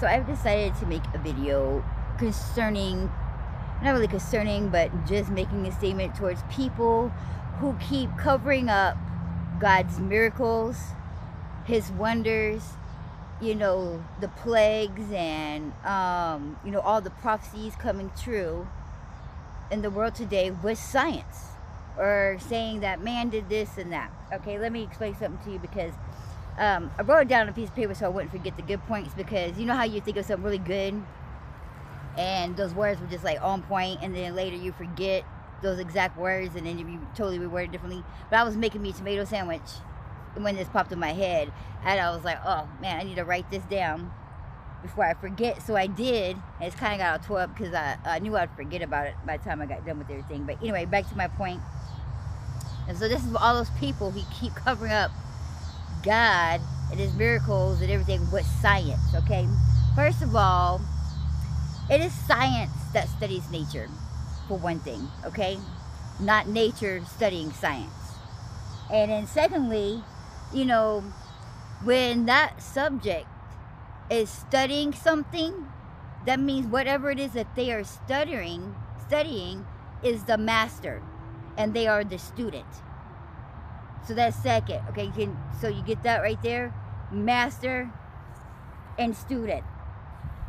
So I've decided to make a video concerning, not really concerning, but just making a statement towards people who keep covering up God's miracles, His wonders, the plagues and, all the prophecies coming true in the world today with science, or saying that man did this and that. Okay, let me explain something to you, because I wrote it down on a piece of paper so I wouldn't forget the good points, because you know how you think of something really good and those words were just like on point, and then later you forget those exact words and then you totally reword it differently. But I was making me a tomato sandwich when this popped in my head, and I was like, oh man, I need to write this down before I forget. So I did, and it's kind of got all tore up because I knew I'd forget about it by the time I got done with everything. But anyway, back to my point. And so this is all those people who keep covering up God and His miracles and everything with science. Okay, first of all, it is science that studies nature, for one thing. Okay, not nature studying science. And then secondly, when that subject is studying something, that means whatever it is that they are studying is the master, and they are the student. So that's second. Okay, so you get that right there? Master and student.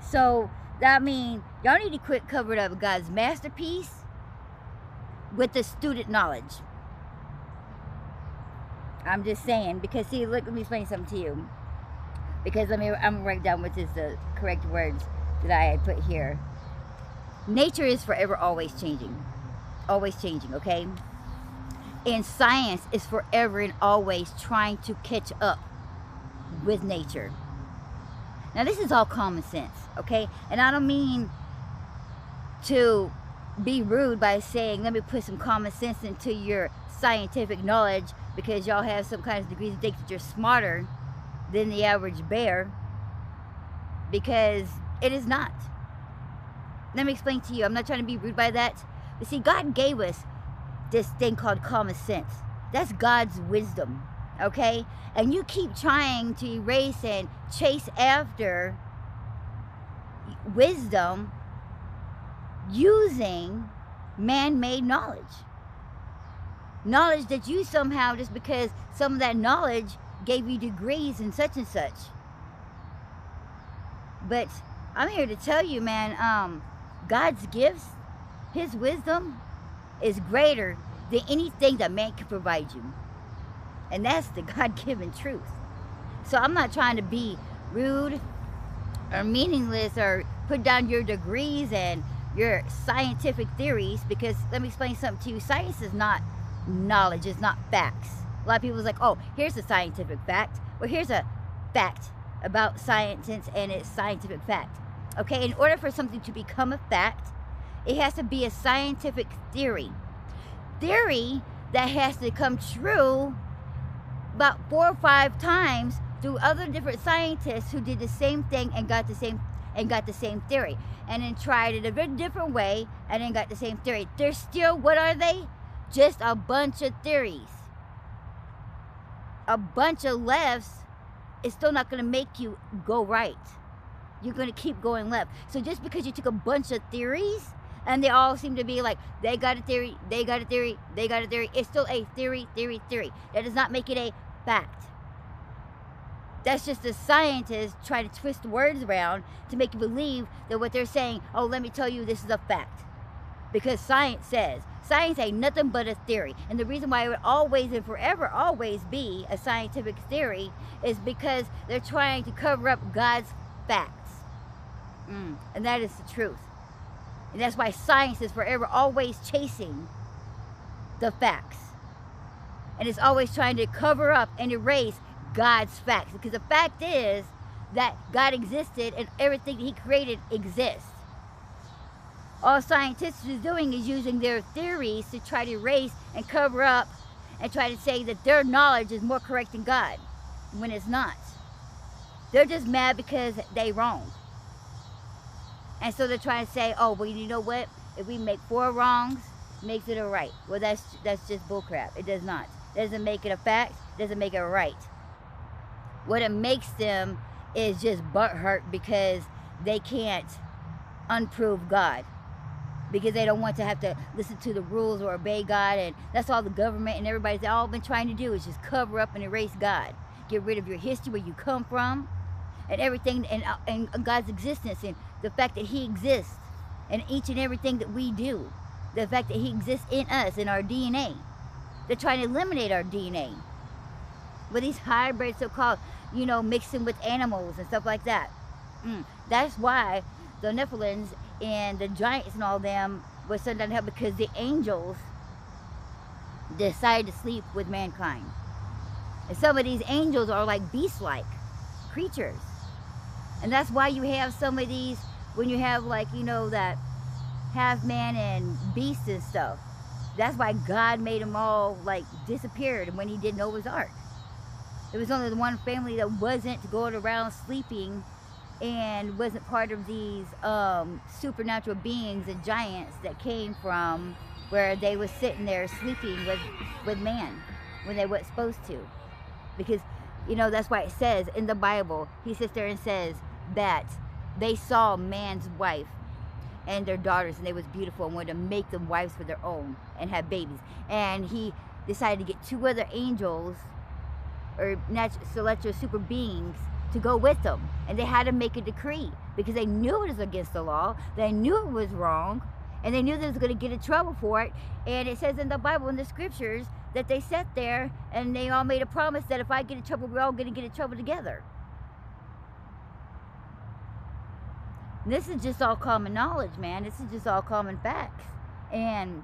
So that means y'all need to quit covering up God's masterpiece with the student knowledge. I'm just saying, because see, look, let me explain something to you. Because I'm gonna write down what is the correct words that I had put here. Nature is forever always changing. Always changing, okay? And science is forever and always trying to catch up with nature. Now this is all common sense, okay? And I don't mean to be rude by saying, let me put some common sense into your scientific knowledge, because y'all have some kind of degrees and think that you're smarter than the average bear, because it is not. Let me explain to you. I'm not trying to be rude by that. But see, God gave us this thing called common sense. That's God's wisdom, okay? And you keep trying to erase and chase after wisdom using man-made knowledge. Knowledge that you somehow, just because some of that knowledge gave you degrees and such and such. But I'm here to tell you, man, God's gifts, His wisdom is greater than anything that man can provide you. And that's the God-given truth. So I'm not trying to be rude or meaningless or put down your degrees and your scientific theories, because let me explain something to you. Science is not knowledge, it's not facts. A lot of people is like, oh, here's a scientific fact. Well, here's a fact about science and its scientific fact. Okay, in order for something to become a fact, it has to be a scientific theory. Theory that has to come true about 4 or 5 times through other different scientists who did the same thing and got the same theory, and then tried it a very different way and then got the same theory. They're still, what are they? Just a bunch of theories. A bunch of lefts is still not going to make you go right. You're going to keep going left. So just because you took a bunch of theories and they all seem to be like, they got a theory, they got a theory, they got a theory, it's still a theory. That does not make it a fact. That's just the scientists trying to twist words around to make you believe that what they're saying, oh, let me tell you this is a fact. Because science says. Science ain't nothing but a theory. And the reason why it would always and forever always be a scientific theory is because they're trying to cover up God's facts. And that is the truth. And that's why science is forever always chasing the facts. And it's always trying to cover up and erase God's facts. Because the fact is that God existed and everything He created exists. All scientists are doing is using their theories to try to erase and cover up and try to say that their knowledge is more correct than God, when it's not. They're just mad because they wrong. And so they're trying to say, oh, well, you know what? If we make 4 wrongs, makes it a right. Well, that's just bullcrap. It does not. It doesn't make it a fact. It doesn't make it a right. What it makes them is just butthurt because they can't unprove God, because they don't want to have to listen to the rules or obey God. And that's all the government and everybody's all been trying to do, is just cover up and erase God. Get rid of your history, where you come from, and everything, and God's existence, and the fact that he exists in each and everything that we do. The fact that he exists in us, in our DNA. They're trying to eliminate our DNA with these hybrids, so-called, you know, mixing with animals and stuff like that. That's why the Nephilims and the giants and all them were sent down to hell, because the angels decided to sleep with mankind. And some of these angels are like beast-like creatures. And that's why you have some of these, when you have, like, you know, that half man and beast and stuff. That's why God made them all, like, disappeared when he did Noah's Ark. There was only the one family that wasn't going around sleeping and wasn't part of these supernatural beings and giants that came from where they were sitting there sleeping with man when they weren't supposed to. Because, you know, that's why it says in the Bible, he sits there and says that they saw man's wife and their daughters, and they was beautiful, and wanted to make them wives for their own and have babies. And he decided to get 2 other angels, or celestial super beings, to go with them. And they had to make a decree, because they knew it was against the law, they knew it was wrong, and they knew they was going to get in trouble for it. And it says in the Bible, in the scriptures, that they sat there and they all made a promise that if I get in trouble, we're all going to get in trouble together. This is just all common knowledge, man. This is just all common facts. And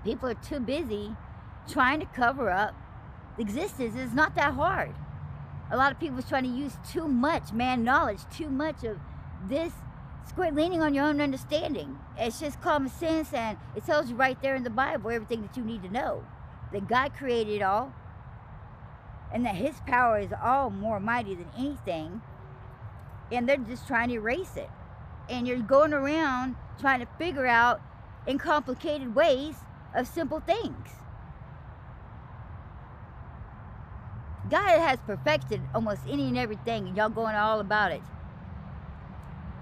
people are too busy trying to cover up existence. It's not that hard. A lot of people are trying to use too much man knowledge, too much of this. Quit leaning on your own understanding. It's just common sense, and it tells you right there in the Bible everything that you need to know. That God created it all, and that his power is all more mighty than anything. And they're just trying to erase it. And you're going around trying to figure out in complicated ways of simple things. God has perfected almost any and everything, and y'all going all about it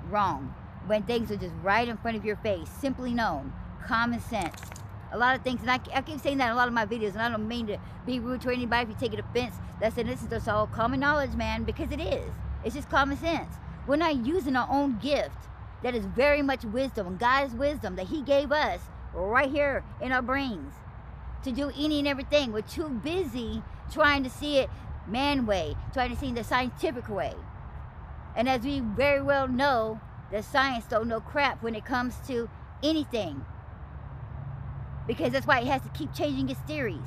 wrong, when things are just right in front of your face, simply known, common sense. A lot of things, and I keep saying that in a lot of my videos, and I don't mean to be rude to anybody if you take it offense. That's it. This is just all common knowledge, man, because it is. It's just common sense. We're not using our own gift that is very much wisdom, God's wisdom that he gave us right here in our brains to do any and everything. We're too busy trying to see it man way, trying to see it the scientific way. And as we very well know, that science don't know crap when it comes to anything. Because that's why it has to keep changing its theories.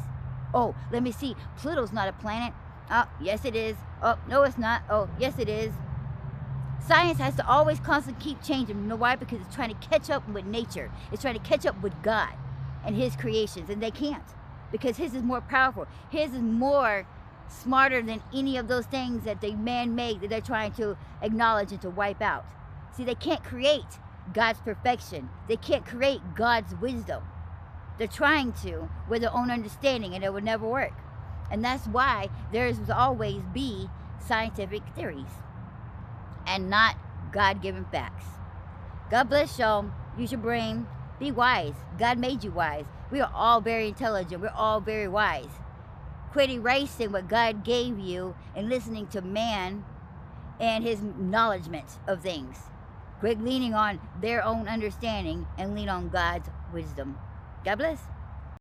Oh, let me see. Pluto's not a planet. Oh, yes it is. Oh, no it's not. Oh, yes it is. Science has to always constantly keep changing. You know why? Because it's trying to catch up with nature. It's trying to catch up with God and his creations. And they can't. Because his is more powerful. His is more smarter than any of those things that they man-made that they're trying to acknowledge and to wipe out. See, they can't create God's perfection. They can't create God's wisdom. They're trying to with their own understanding, and it will never work. And that's why there will always be scientific theories and not God-given facts. God bless y'all. Use your brain. Be wise. God made you wise. We are all very intelligent. We're all very wise. Quit erasing what God gave you and listening to man and his acknowledgement of things. Quit leaning on their own understanding and lean on God's wisdom. God bless.